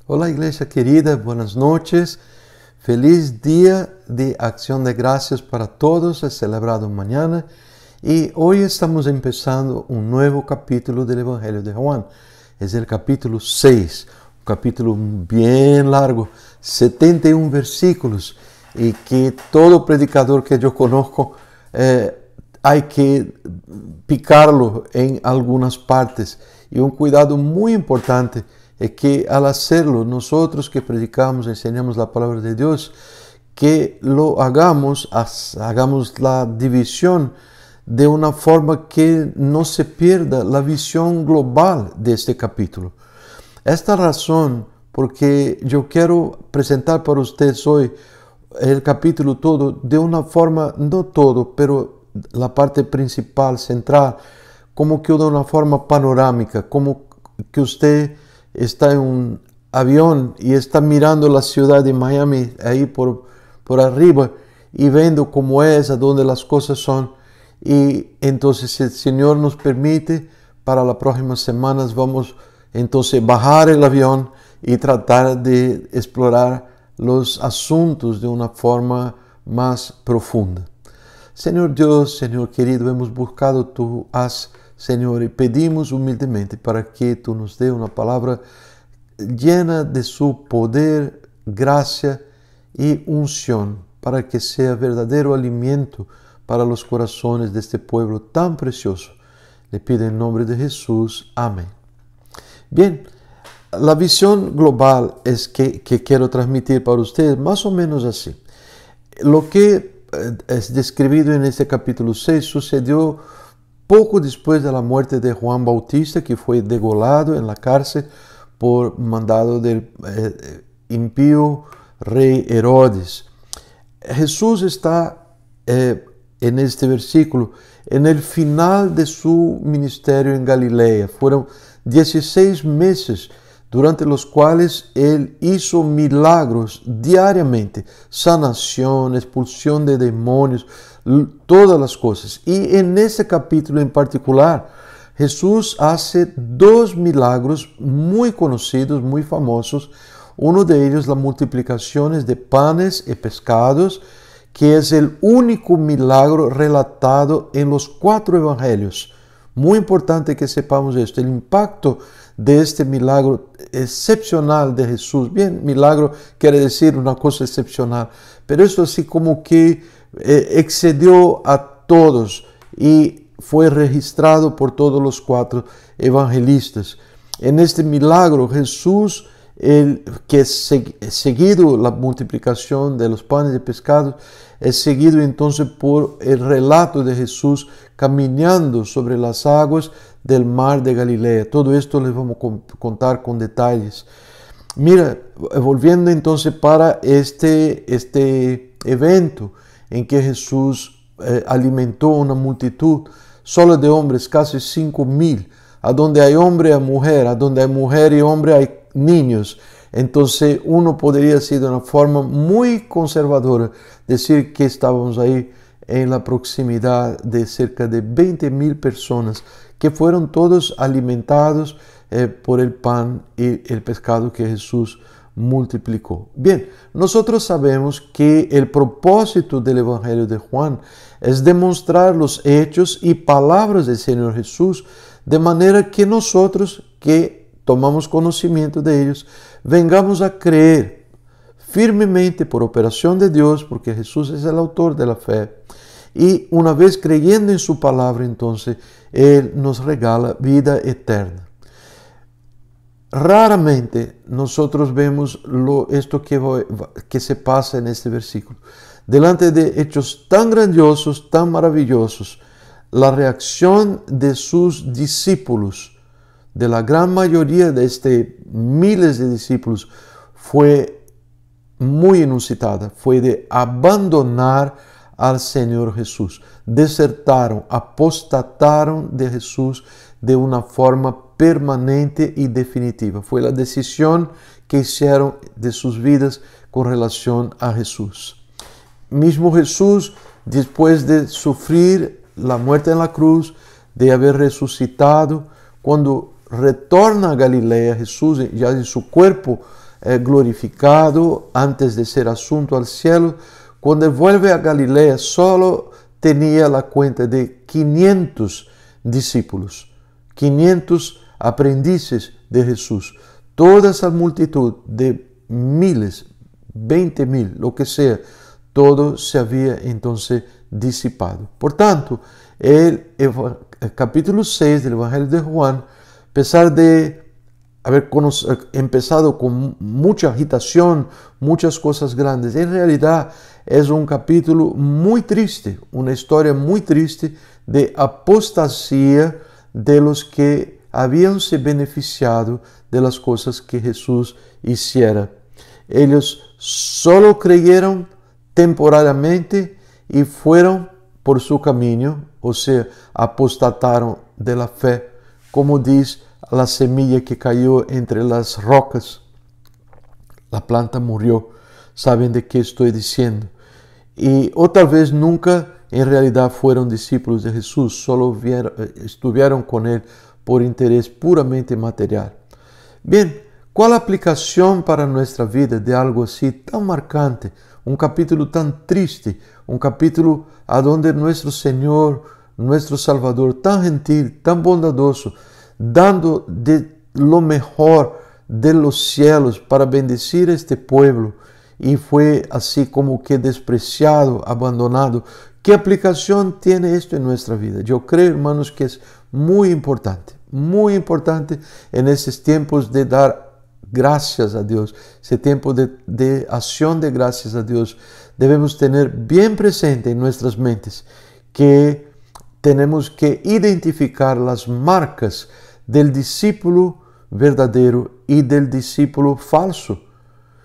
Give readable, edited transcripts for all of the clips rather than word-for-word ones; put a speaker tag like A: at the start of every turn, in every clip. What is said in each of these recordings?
A: Hola iglesia querida, buenas noches. Feliz día de acción de gracias para todos, es celebrado mañana y hoy estamos empezando un nuevo capítulo del Evangelio de Juan. Es el capítulo 6, un capítulo bien largo, 71 versículos y que todo predicador que yo conozco hay que picarlo en algunas partes y un cuidado muy importante es que al hacerlo, nosotros que predicamos, enseñamos la palabra de Dios, que lo hagamos la división de una forma que no se pierda la visión global de este capítulo. Esta razón, porque yo quiero presentar para ustedes hoy el capítulo todo de una forma, no todo, pero la parte principal, central, como que de una forma panorámica, como que usted está en un avión y está mirando la ciudad de Miami ahí por arriba y viendo cómo es, a dónde las cosas son. Y entonces, si el Señor nos permite, para las próximas semanas vamos entonces bajar el avión y tratar de explorar los asuntos de una forma más profunda. Señor Dios, Señor querido, hemos buscado tu haz, Señor, y pedimos humildemente para que tú nos dé una palabra llena de su poder, gracia y unción, para que sea verdadero alimento para los corazones de este pueblo tan precioso. Le pido en nombre de Jesús. Amén. Bien, la visión global es que quiero transmitir para ustedes más o menos así. Lo que es describido en este capítulo 6 sucedió poco después de la muerte de Juan Bautista, que fue degolado en la cárcel por mandado del impío rey Herodes. Jesús está en este versículo en el final de su ministerio en Galilea. Fueron 16 meses durante los cuales él hizo milagros diariamente, sanación, expulsión de demonios, todas las cosas. Y en ese capítulo en particular, Jesús hace dos milagros muy conocidos, muy famosos. Uno de ellos, la multiplicación de panes y pescados, que es el único milagro relatado en los 4 evangelios. Muy importante que sepamos esto, el impacto de este milagro excepcional de Jesús. Bien, milagro quiere decir una cosa excepcional, pero esto así como que excedió a todos y fue registrado por todos los 4 evangelistas. En este milagro Jesús, que es seguido la multiplicación de los panes y pescados, es seguido entonces por el relato de Jesús caminando sobre las aguas del mar de Galilea. Todo esto les vamos a contar con detalles. Mira, volviendo entonces para este evento en que Jesús alimentó una multitud solo de hombres, casi 5,000, a donde hay hombre y mujer, a donde hay mujer y hombre hay niños. Entonces uno podría decir de una forma muy conservadora decir que estábamos ahí en la proximidad de cerca de 20,000 personas que fueron todos alimentados por el pan y el pescado que Jesús multiplicó. Bien, nosotros sabemos que el propósito del Evangelio de Juan es demostrar los hechos y palabras del Señor Jesús de manera que nosotros que tomamos conocimiento de ellos vengamos a creer firmemente por operación de Dios, porque Jesús es el autor de la fe. Y una vez creyendo en su palabra, entonces, Él nos regala vida eterna. Raramente nosotros vemos esto que se pasa en este versículo. Delante de hechos tan grandiosos, tan maravillosos, la reacción de sus discípulos, de la gran mayoría de miles de discípulos, fue muy inusitada. Fue de abandonar al Señor Jesús. Desertaron, apostataron de Jesús de una forma permanente y definitiva. Fue la decisión que hicieron de sus vidas con relación a Jesús. Mismo Jesús, después de sufrir la muerte en la cruz, de haber resucitado, cuando retorna a Galilea, Jesús ya en su cuerpo glorificado antes de ser asunto al cielo. Cuando vuelve a Galilea, solo tenía la cuenta de 500 discípulos, 500 aprendices de Jesús. Toda esa multitud de miles, 20,000, lo que sea, todo se había entonces disipado. Por tanto, el capítulo 6 del Evangelio de Juan, a pesar de haber empezado con mucha agitación, muchas cosas grandes, en realidad es un capítulo muy triste, una historia muy triste de apostasía de los que habían se beneficiado de las cosas que Jesús hiciera. Ellos solo creyeron temporariamente y fueron por su camino, o sea, apostataron de la fe, como dice la semilla que cayó entre las rocas. La planta murió. ¿Saben de qué estoy diciendo? O tal vez nunca en realidad fueron discípulos de Jesús, solo estuvieron con Él por interés puramente material. Bien, ¿cuál aplicación para nuestra vida de algo así tan marcante? Un capítulo tan triste, un capítulo a donde nuestro Señor, nuestro Salvador, tan gentil, tan bondadoso, dando de lo mejor de los cielos para bendecir a este pueblo, y fue así como que despreciado, abandonado. ¿Qué aplicación tiene esto en nuestra vida? Yo creo, hermanos, que es muy importante en estos tiempos de dar gracias a Dios, ese tiempo de acción de gracias a Dios. Debemos tener bien presente en nuestras mentes que tenemos que identificar las marcas del discípulo verdadero y del discípulo falso.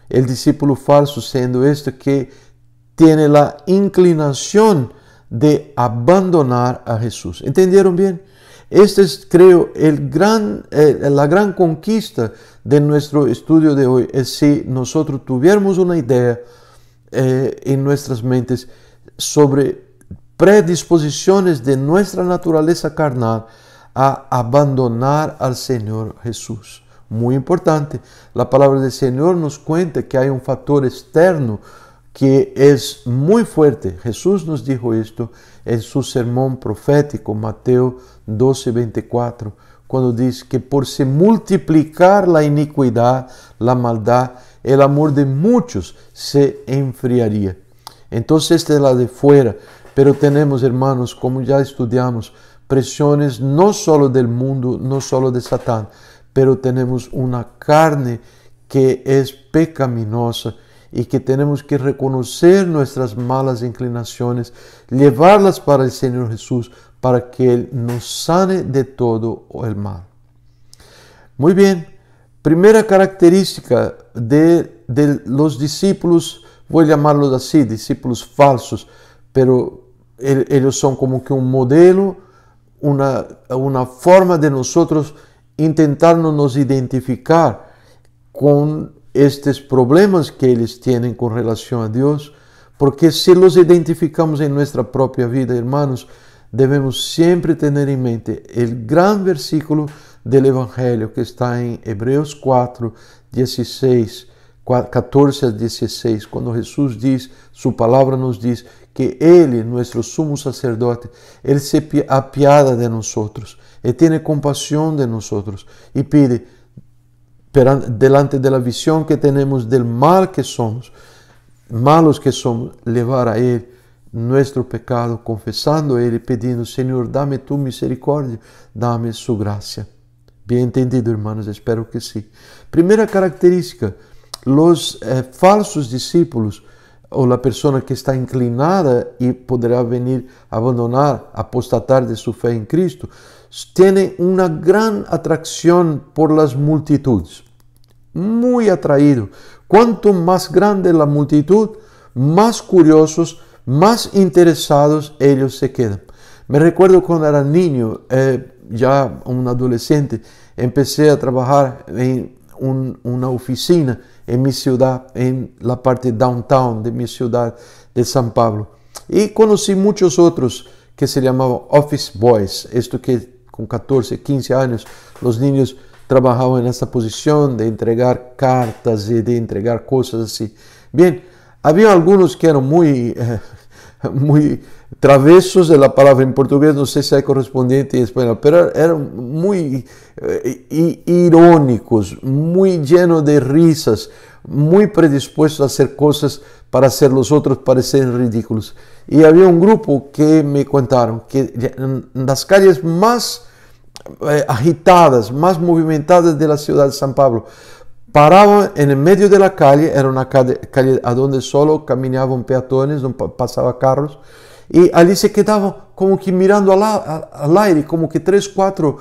A: El discípulo falso siendo este que tiene la inclinación de abandonar a Jesús. ¿Entendieron bien? Este es, creo, la gran conquista de nuestro estudio de hoy, es si nosotros tuviéramos una idea en nuestras mentes sobre predisposiciones de nuestra naturaleza carnal a abandonar al Señor Jesús. Muy importante, la palabra del Señor nos cuenta que hay un factor externo que es muy fuerte. Jesús nos dijo esto en su sermón profético, Mateo 12:24, cuando dice que por se multiplicar la iniquidad, la maldad, el amor de muchos se enfriaría. Entonces esta es la de fuera, pero tenemos, hermanos, como ya estudiamos, presiones no solo del mundo, no solo de Satán, pero tenemos una carne que es pecaminosa y que tenemos que reconocer nuestras malas inclinaciones, llevarlas para el Señor Jesús, para que Él nos sane de todo el mal. Muy bien, primera característica de los discípulos, voy a llamarlos así, discípulos falsos, pero ellos son como que un modelo, una forma de nosotros intentarnos nos identificar con estos problemas que ellos tienen con relación a Dios, porque si los identificamos en nuestra propia vida, hermanos, debemos siempre tener en mente el gran versículo del Evangelio que está en Hebreos 4, 14 a 16, cuando Jesús dice, su palabra nos dice que Él, nuestro sumo sacerdote, Él se apiada de nosotros, Él tiene compasión de nosotros y pide, delante de la visión que tenemos del mal que somos, malos que somos, llevar a Él nuestro pecado, confesando a Él y pidiendo, Señor, dame tu misericordia, dame su gracia. Bien entendido, hermanos, espero que sí. Primera característica, los falsos discípulos o la persona que está inclinada y podrá venir a abandonar, apostatar de su fe en Cristo, tiene una gran atracción por las multitudes, muy atraído. Cuanto más grande la multitud, más curiosos, más interesados ellos se quedan. Me recuerdo cuando era niño, ya un adolescente, empecé a trabajar en una oficina en mi ciudad, en la parte downtown de mi ciudad de San Pablo. Y conocí muchos otros que se llamaban office boys, esto que con 14, 15 años los niños trabajaban en esa posición de entregar cartas y de entregar cosas así. Bien, había algunos que eran muy travesos de la palabra en portugués, no sé si hay correspondiente en español, pero eran muy irónicos, muy llenos de risas, muy predispuestos a hacer cosas para hacer los otros parecer ridículos. Y había un grupo que me contaron que en las calles más agitadas, más movimentadas de la ciudad de San Pablo, paraban en el medio de la calle, era una calle a donde solo caminaban peatones, no pasaban carros, y allí se quedaban como que mirando al aire, como que 3, 4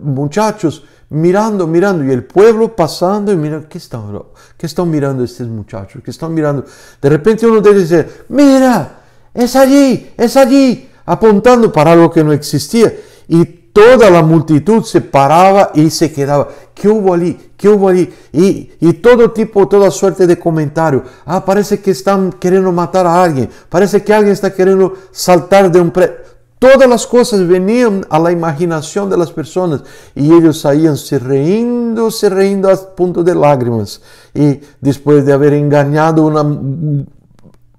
A: muchachos mirando, y el pueblo pasando y mirando, ¿qué están mirando estos muchachos? ¿Qué están mirando? De repente uno de ellos dice, mira, es allí, apuntando para algo que no existía. Y toda la multitud se paraba y se quedaba. ¿Qué hubo allí? ¿Qué hubo allí? Y todo tipo, toda suerte de comentarios. Ah, parece que están queriendo matar a alguien. Parece que alguien está queriendo saltar de un Todas las cosas venían a la imaginación de las personas y ellos salían se riendo a punto de lágrimas. Y después de haber engañado una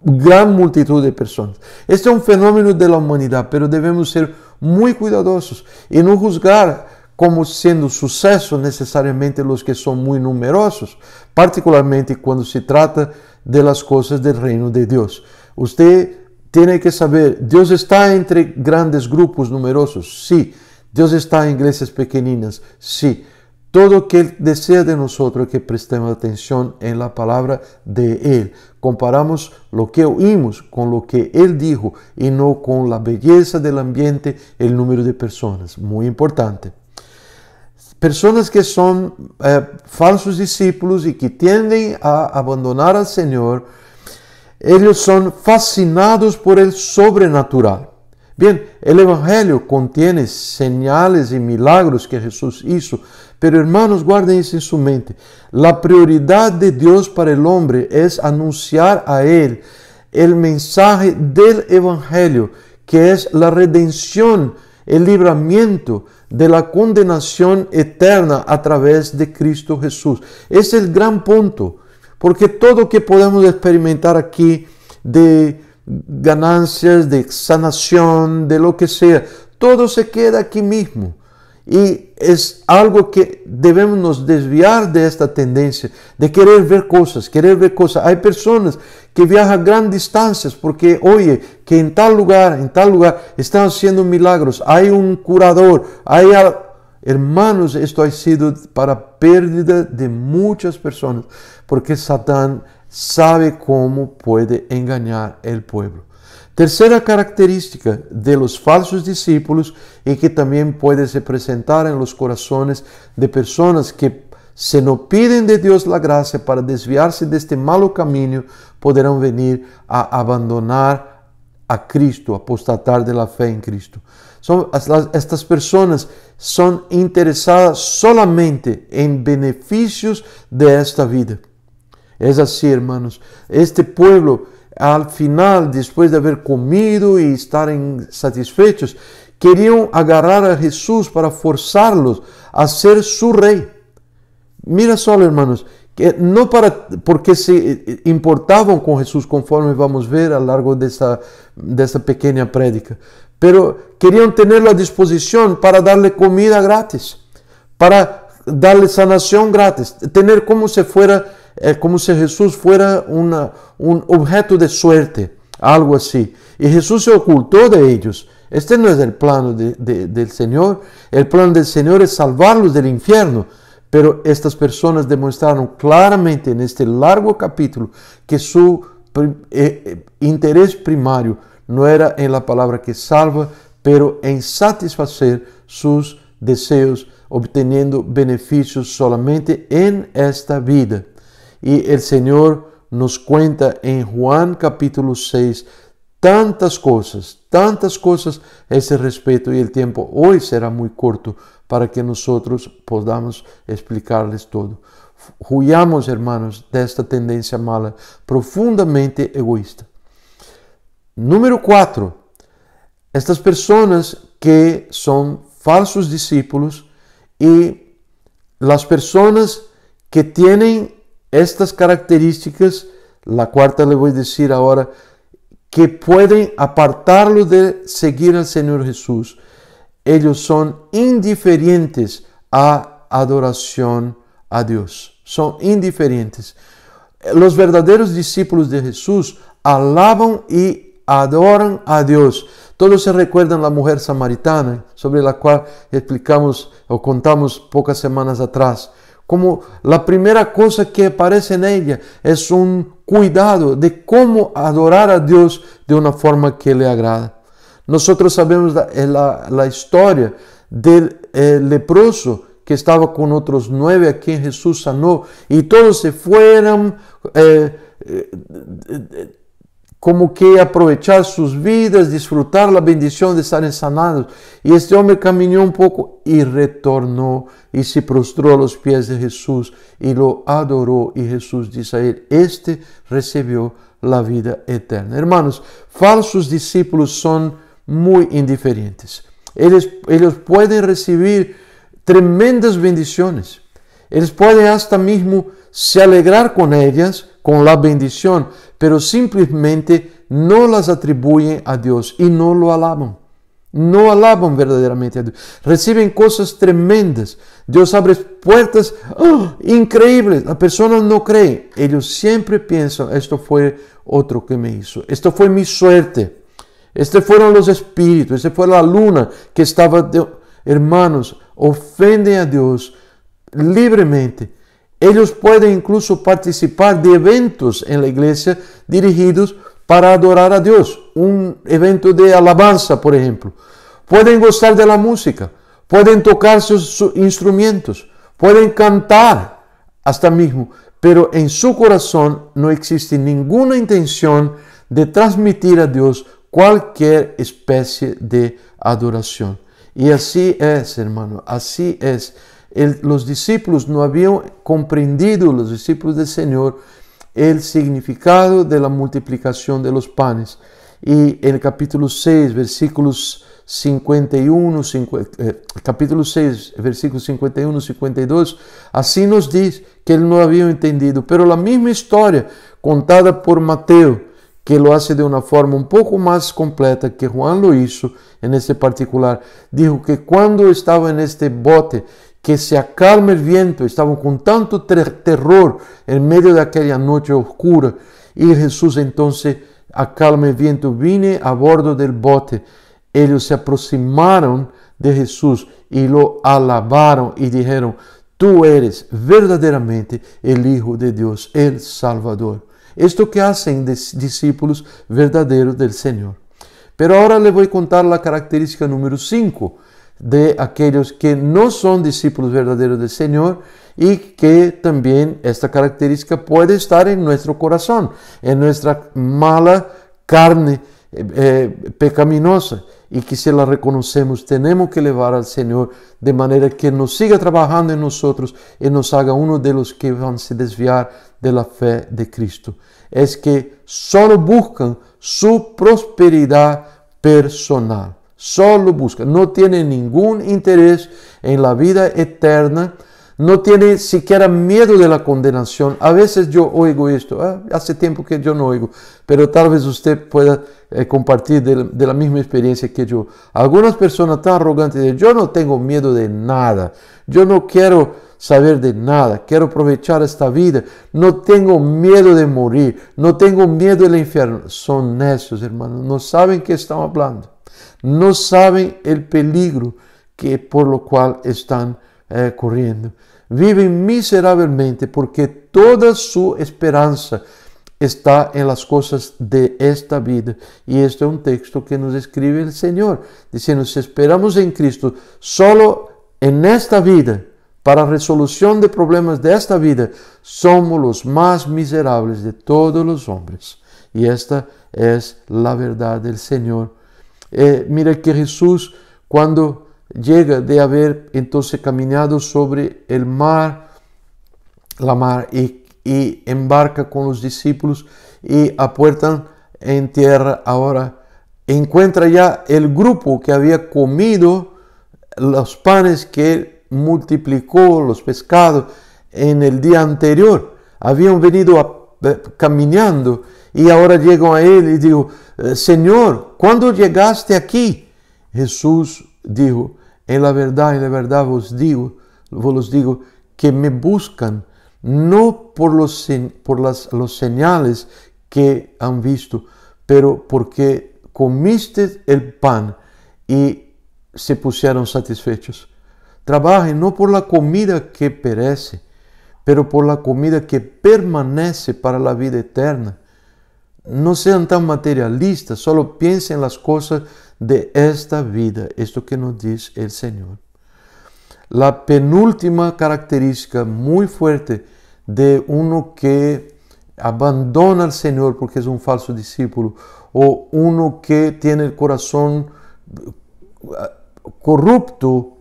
A: gran multitud de personas. Este es un fenómeno de la humanidad, pero debemos ser muy cuidadosos y no juzgar como siendo suceso necesariamente los que son muy numerosos, particularmente cuando se trata de las cosas del reino de Dios. Usted tiene que saber, Dios está entre grandes grupos numerosos, sí. Dios está en iglesias pequeñinas, sí. Todo lo que Él desea de nosotros es que prestemos atención en la palabra de Él. Comparamos lo que oímos con lo que Él dijo y no con la belleza del ambiente, el número de personas. Muy importante. Personas que son falsos discípulos y que tienden a abandonar al Señor, ellos son fascinados por el sobrenatural. Bien, el Evangelio contiene señales y milagros que Jesús hizo, pero hermanos, guarden eso en su mente. La prioridad de Dios para el hombre es anunciar a Él el mensaje del Evangelio, que es la redención, el libramiento de la condenación eterna a través de Cristo Jesús. Ese es el gran punto, porque todo lo que podemos experimentar aquí de ganancias, de sanación, de lo que sea, todo se queda aquí mismo. Y es algo que debemos nos desviar de esta tendencia, de querer ver cosas. Hay personas que viajan grandes distancias porque, oye, que en tal lugar están haciendo milagros, hay un curador, hermanos, esto ha sido para pérdida de muchas personas, porque Satán sabe cómo puede engañar el pueblo. Tercera característica de los falsos discípulos y que también puede se presentar en los corazones de personas que se no piden de Dios la gracia para desviarse de este malo camino, podrán venir a abandonar a Cristo, apostatar de la fe en Cristo. Estas personas son interesadas solamente en beneficios de esta vida. Es así, hermanos. Este pueblo, al final, después de haber comido y estar satisfechos, querían agarrar a Jesús para forzarlos a ser su rey. Mira solo, hermanos, que no porque se importaban con Jesús, conforme vamos a ver a lo largo de esta pequeña prédica, pero querían tenerlo a disposición para darle comida gratis, para darle sanación gratis, tener como si Jesús fuera un objeto de suerte, algo así. Y Jesús se ocultó de ellos. Este no es el plano del Señor. El plan del Señor es salvarlos del infierno. Pero estas personas demostraron claramente en este largo capítulo que su interés primario no era en la palabra que salva, pero en satisfacer sus deseos, obteniendo beneficios solamente en esta vida. Y el Señor nos cuenta en Juan capítulo 6 tantas cosas a ese respecto, y el tiempo hoy será muy corto para que nosotros podamos explicarles todo. Huyamos, hermanos, de esta tendencia mala, profundamente egoísta. Número 4. Estas personas que son falsos discípulos y las personas que tienen estas características, la cuarta le voy a decir ahora, que pueden apartarlo de seguir al Señor Jesús. Ellos son indiferentes a adoración a Dios. Son indiferentes. Los verdaderos discípulos de Jesús alaban y adoran a Dios. Todos se recuerdan la mujer samaritana, sobre la cual explicamos o contamos pocas semanas atrás. Como la primera cosa que aparece en ella es un cuidado de cómo adorar a Dios de una forma que le agrada. Nosotros sabemos la historia del leproso que estaba con otros 9 a quien Jesús sanó, y todos se fueron como que aprovechar sus vidas, disfrutar la bendición de estar sanados. Y este hombre caminó un poco y retornó y se prostró a los pies de Jesús y lo adoró. Y Jesús dice a él, este recibió la vida eterna. Hermanos, falsos discípulos son muy indiferentes. Ellos pueden recibir tremendas bendiciones. Ellos pueden hasta mismo se alegrar con ellas, con la bendición, pero simplemente no las atribuyen a Dios y no lo alaban. No alaban verdaderamente a Dios. Reciben cosas tremendas. Dios abre puertas increíbles. Las personas no creen. Ellos siempre piensan, esto fue otro que me hizo. Esto fue mi suerte. Estos fueron los espíritus. Esta fue la luna que estaba... Hermanos, ofenden a Dios libremente. Ellos pueden incluso participar de eventos en la iglesia dirigidos para adorar a Dios. Un evento de alabanza, por ejemplo. Pueden gozar de la música, pueden tocar sus instrumentos, pueden cantar hasta mismo, pero en su corazón no existe ninguna intención de transmitir a Dios cualquier especie de adoración. Y así es, hermano, así es. Los discípulos no habían comprendido, los discípulos del Señor, el significado de la multiplicación de los panes. Y en el capítulo 6, versículos 51, capítulo 6, versículos 51, 52, así nos dice que él no había entendido. Pero la misma historia contada por Mateo, que lo hace de una forma un poco más completa que Juan lo hizo en este particular, dijo que cuando estaba en este bote, que se acalma el viento, estaban con tanto terror en medio de aquella noche oscura, y Jesús entonces acalma el viento, vine a bordo del bote. Ellos se aproximaron de Jesús y lo alabaron y dijeron, tú eres verdaderamente el Hijo de Dios, el Salvador. Esto que hacen discípulos verdaderos del Señor. Pero ahora les voy a contar la característica número 5 de aquellos que no son discípulos verdaderos del Señor, y que también esta característica puede estar en nuestro corazón, en nuestra mala carne pecaminosa, y que si la reconocemos tenemos que elevar al Señor de manera que nos siga trabajando en nosotros y nos haga uno de los que van a se desviar de la fe de Cristo. Es que solo buscan su prosperidad personal. Solo busca, no tiene ningún interés en la vida eterna, no tiene siquiera miedo de la condenación. A veces yo oigo esto, hace tiempo que yo no oigo, pero tal vez usted pueda compartir de la misma experiencia que yo. Algunas personas tan arrogantes dicen, yo no tengo miedo de nada, yo no quiero saber de nada, quiero aprovechar esta vida, no tengo miedo de morir, no tengo miedo del infierno. Son necios, hermanos, no saben qué están hablando. No saben el peligro por lo cual están corriendo. Viven miserablemente porque toda su esperanza está en las cosas de esta vida. Y este es un texto que nos escribe el Señor, diciendo, si esperamos en Cristo solo en esta vida, para resolución de problemas de esta vida, somos los más miserables de todos los hombres. Y esta es la verdad del Señor. Mira que Jesús, cuando llega de haber entonces caminado sobre el mar, la mar, y embarca con los discípulos y apuertan en tierra, ahora encuentra ya el grupo que había comido los panes que multiplicó los pescados en el día anterior. Habían venido caminando y ahora llego a él y digo, Señor, ¿cuándo llegaste aquí? Jesús dijo, en la verdad vos los digo que me buscan no por los señales que han visto, pero porque comiste el pan y se pusieron satisfechos. Trabajen no por la comida que perece, pero por la comida que permanece para la vida eterna. No sean tan materialistas, solo piensen en las cosas de esta vida, esto que nos dice el Señor. La penúltima característica muy fuerte de uno que abandona al Señor porque es un falso discípulo, o uno que tiene el corazón corrupto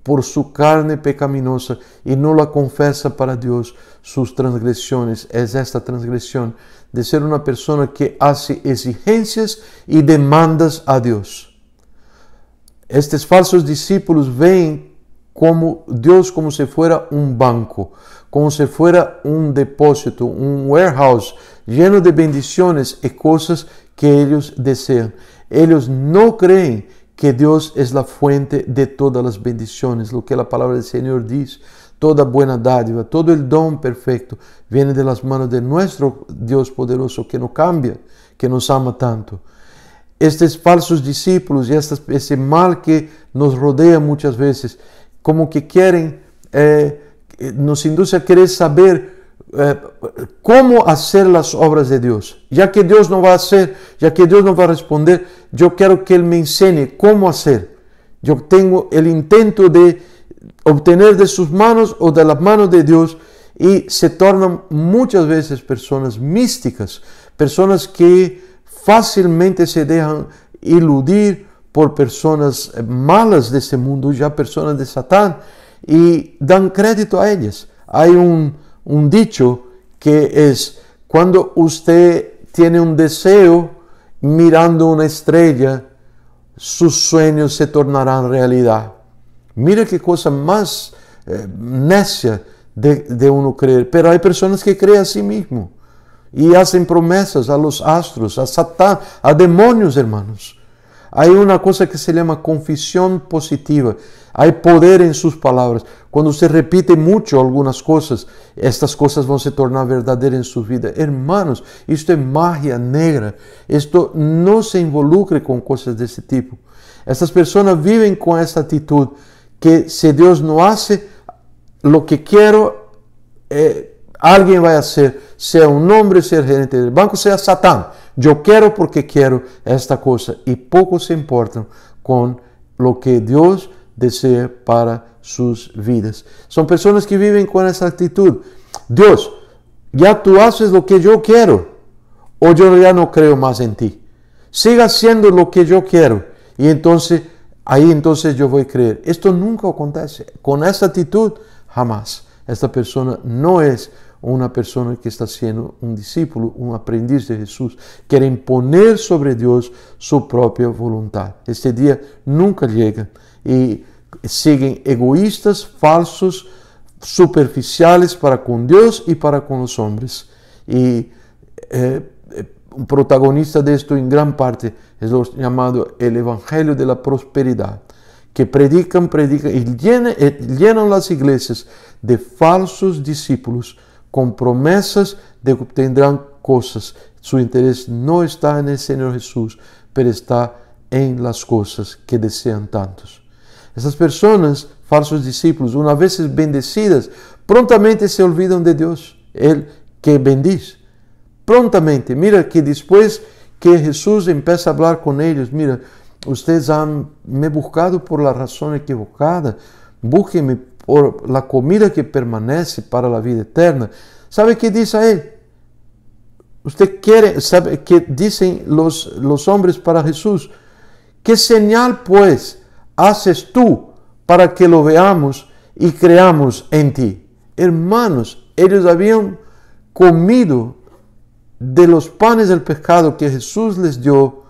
A: por su carne pecaminosa y no la confesa para Dios sus transgresiones, es esta transgresión de ser una persona que hace exigencias y demandas a Dios. Estos falsos discípulos ven como Dios como si fuera un banco, como si fuera un depósito, un warehouse lleno de bendiciones y cosas que ellos desean. Ellos no creen que Dios es la fuente de todas las bendiciones, lo que la palabra del Señor dice. Toda buena dádiva, todo el don perfecto viene de las manos de nuestro Dios poderoso que no cambia, que nos ama tanto. Estos falsos discípulos y ese mal que nos rodea muchas veces, como que quieren, nos induce a querer saber cómo hacer las obras de Dios. Ya que Dios no va a hacer, ya que Dios no va a responder, yo quiero que Él me enseñe cómo hacer. Yo tengo el intento de obtener de sus manos o de las manos de Dios y se tornan muchas veces personas místicas, personas que fácilmente se dejan iludir por personas malas de este mundo, ya personas de Satán, y dan crédito a ellas. Hay un dicho que es, cuando usted tiene un deseo mirando una estrella, sus sueños se tornarán realidad. Mira qué cosa más necia de uno creer. Pero hay personas que creen a sí mismo y hacen promesas a los astros, a Satán, a demonios, hermanos. Hay una cosa que se llama confesión positiva. Hay poder en sus palabras. Cuando usted repite mucho algunas cosas, estas cosas van a se tornar verdaderas en su vida. Hermanos, esto es magia negra. Esto no se involucre con cosas de ese tipo. Estas personas viven con esta actitud que si Dios no hace lo que quiero, alguien va a hacer, sea un hombre, sea el gerente del banco, sea Satán. Yo quiero porque quiero esta cosa, y pocos se importan con lo que Dios desea para sus vidas. Son personas que viven con esa actitud. Dios, ya tú haces lo que yo quiero, o yo ya no creo más en ti. Siga haciendo lo que yo quiero, y entonces yo voy a creer. Esto nunca acontece. Con esta actitud, jamás. Esta persona no es una persona que está siendo un discípulo, un aprendiz de Jesús. Quiere imponer sobre Dios su propia voluntad. Este día nunca llega. Y siguen egoístas, falsos, superficiales para con Dios y para con los hombres. Y un protagonista de esto en gran parte es lo llamado el Evangelio de la Prosperidad, que predican y llenan las iglesias de falsos discípulos con promesas de que obtendrán cosas. Su interés no está en el Señor Jesús, pero está en las cosas que desean tantos. Esas personas, falsos discípulos, una vez bendecidas, prontamente se olvidan de Dios, el que bendice. Prontamente, mira que después que Jesús empieza a hablar con ellos, mira, ustedes han me buscado por la razón equivocada, búsquenme por la comida que permanece para la vida eterna. ¿Sabe qué dice a él? Usted quiere, ¿sabe qué dicen los hombres para Jesús? ¿Qué señal pues haces tú para que lo veamos y creamos en ti? Hermanos, ellos habían comido de los panes del pecado que Jesús les dio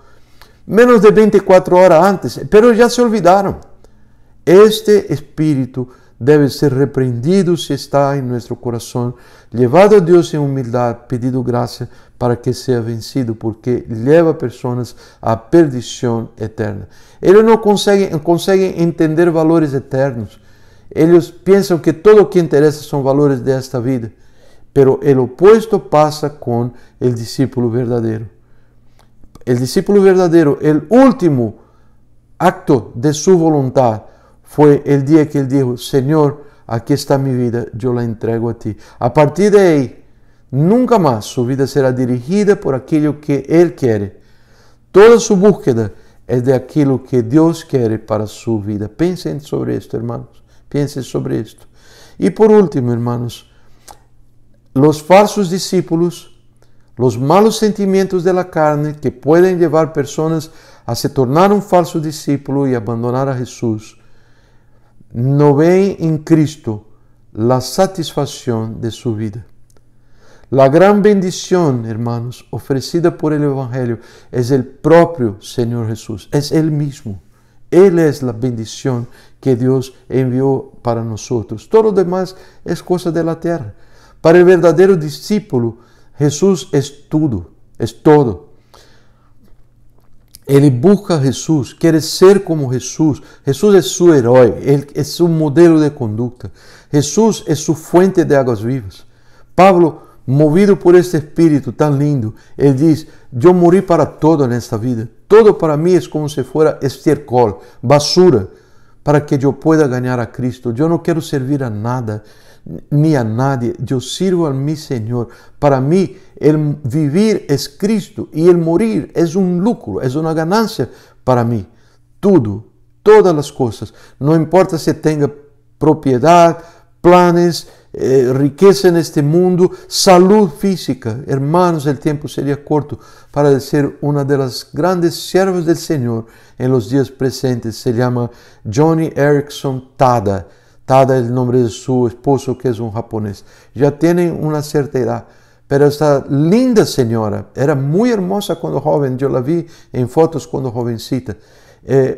A: menos de 24 horas antes, pero ya se olvidaron. Este espíritu debe ser reprendido si está en nuestro corazón, llevado a Dios en humildad, pedido gracia para que sea vencido, porque lleva personas a perdición eterna. Ellos no consiguen entender valores eternos. Ellos piensan que todo lo que interesa son valores de esta vida, pero el opuesto pasa con el discípulo verdadero. El discípulo verdadero, el último acto de su voluntad fue el día que él dijo: Señor, aquí está mi vida, yo la entrego a ti. A partir de ahí, nunca más su vida será dirigida por aquello que él quiere. Toda su búsqueda es de aquello que Dios quiere para su vida. Piensen sobre esto, hermanos. Piensen sobre esto. Y por último, hermanos, los falsos discípulos, los malos sentimientos de la carne que pueden llevar personas a se tornar un falso discípulo y abandonar a Jesús, no ven en Cristo la satisfacción de su vida. La gran bendición, hermanos, ofrecida por el Evangelio es el propio Señor Jesús, es Él mismo. Él es la bendición que Dios envió para nosotros. Todo lo demás es cosa de la tierra. Para el verdadero discípulo, Jesús es todo, es todo. Él busca a Jesús, quiere ser como Jesús. Jesús es su héroe, Él es su modelo de conducta. Jesús es su fuente de aguas vivas. Pablo, movido por este espíritu tan lindo, él dice: yo morí para todo en esta vida. Todo para mí es como si fuera estiércol, basura, para que yo pueda ganar a Cristo. Yo no quiero servir a nada ni a nadie, yo sirvo a mi Señor. Para mí el vivir es Cristo y el morir es un lucro, es una ganancia para mí. Todo, todas las cosas, no importa si tenga propiedad, planes, riqueza en este mundo, salud física. Hermanos, el tiempo sería corto para decir una de las grandes siervas del Señor en los días presentes. Se llama Joni Eareckson Tada. Tada es el nombre de su esposo, que es un japonés. Ya tienen una cierta edad, pero esta linda señora era muy hermosa cuando joven. Yo la vi en fotos cuando jovencita.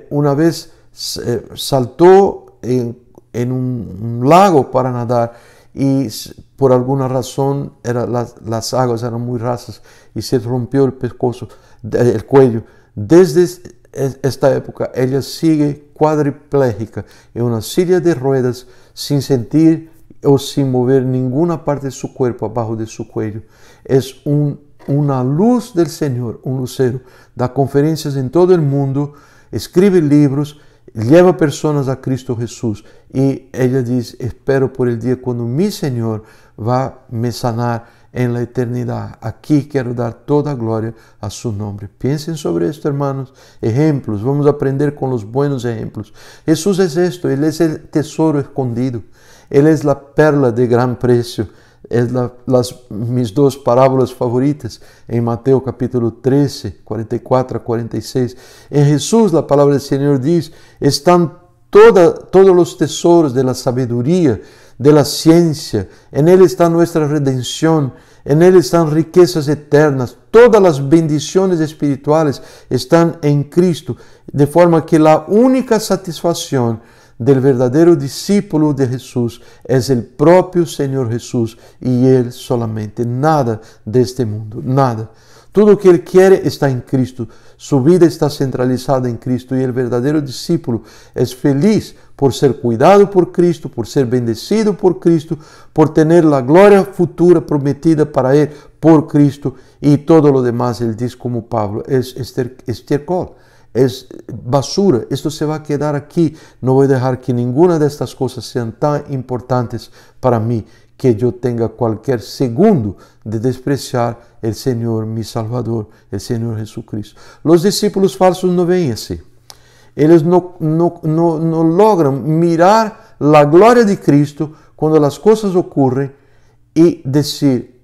A: Una vez saltó en un lago para nadar y por alguna razón las aguas eran muy rasas y se rompió el cuello. Desde esta época ella sigue cuadriplégica en una silla de ruedas, sin sentir o sin mover ninguna parte de su cuerpo abajo de su cuello. Es una luz del Señor, un lucero. Da conferencias en todo el mundo, escribe libros, lleva personas a Cristo Jesús. Y ella dice: espero por el día cuando mi Señor va a me sanar en la eternidad. Aquí quiero dar toda gloria a su nombre. Piensen sobre esto, hermanos. Ejemplos, vamos a aprender con los buenos ejemplos. Jesús es esto, Él es el tesoro escondido. Él es la perla de gran precio. Es mis dos parábolas favoritas en Mateo capítulo 13, 44 a 46. En Jesús, la palabra del Señor dice, están todos los tesoros de la sabiduría, de la ciencia. En Él está nuestra redención. En Él están riquezas eternas. Todas las bendiciones espirituales están en Cristo. De forma que la única satisfacción del verdadero discípulo de Jesús es el propio Señor Jesús y Él solamente. Nada de este mundo, nada. Todo lo que Él quiere está en Cristo. Su vida está centralizada en Cristo y el verdadero discípulo es feliz por ser cuidado por Cristo, por ser bendecido por Cristo, por tener la gloria futura prometida para Él por Cristo, y todo lo demás, Él dice como Pablo, es estiércol, es basura. Esto se va a quedar aquí. No voy a dejar que ninguna de estas cosas sean tan importantes para mí que yo tenga cualquier segundo de despreciar el Señor, mi Salvador, el Señor Jesucristo. Los discípulos falsos no ven así. Ellos no logran mirar la gloria de Cristo cuando las cosas ocurren y decir: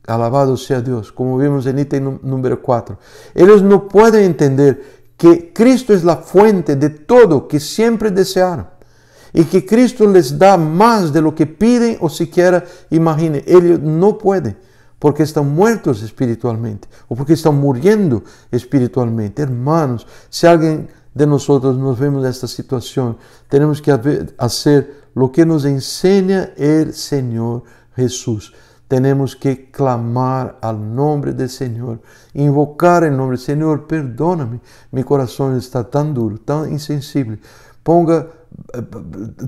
A: alabado sea Dios, como vimos en ítem número 4. Ellos no pueden entender que Cristo es la fuente de todo que siempre desearon, y que Cristo les da más de lo que piden o siquiera imaginen. Ellos no pueden, porque están muertos espiritualmente, o porque están muriendo espiritualmente. Hermanos, si alguien de nosotros nos vemos en esta situación, tenemos que hacer lo que nos enseña el Señor Jesús. Tenemos que clamar al nombre del Señor, invocar el nombre del Señor. Perdóname, mi corazón está tan duro, tan insensible. Ponga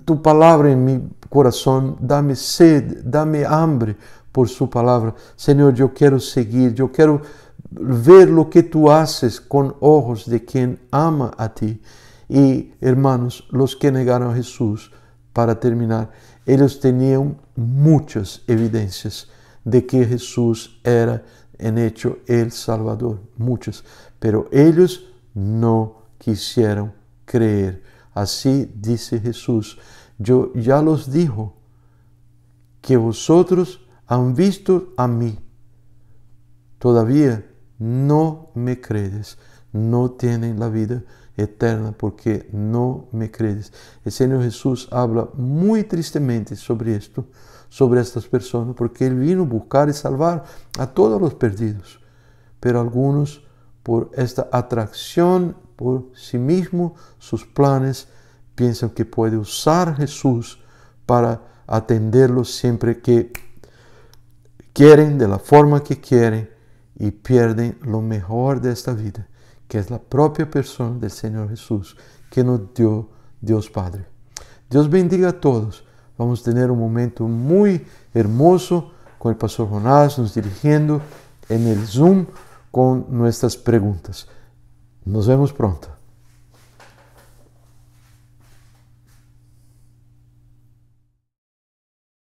A: tu palabra en mi corazón, dame sed, dame hambre por su palabra. Señor, yo quiero seguir, yo quiero ver lo que tú haces con ojos de quien ama a ti. Y hermanos, los que negaron a Jesús, para terminar, ellos tenían muchas evidencias de que Jesús era en hecho el Salvador, muchas, pero ellos no quisieron creer. Así dice Jesús, yo ya los dijo que vosotros han visto a mí, todavía no me crees, no tienen la vida eterna porque no me crees. El Señor Jesús habla muy tristemente sobre esto, sobre estas personas, porque Él vino a buscar y salvar a todos los perdidos. Pero algunos, por esta atracción por sí mismo, sus planes, piensan que puede usar a Jesús para atenderlos siempre que quieren, de la forma que quieren, y pierden lo mejor de esta vida, que es la propia persona del Señor Jesús, que nos dio Dios Padre. Dios bendiga a todos. Vamos a tener un momento muy hermoso con el Pastor Jonás nos dirigiendo en el Zoom con nuestras preguntas. Nos vemos pronto.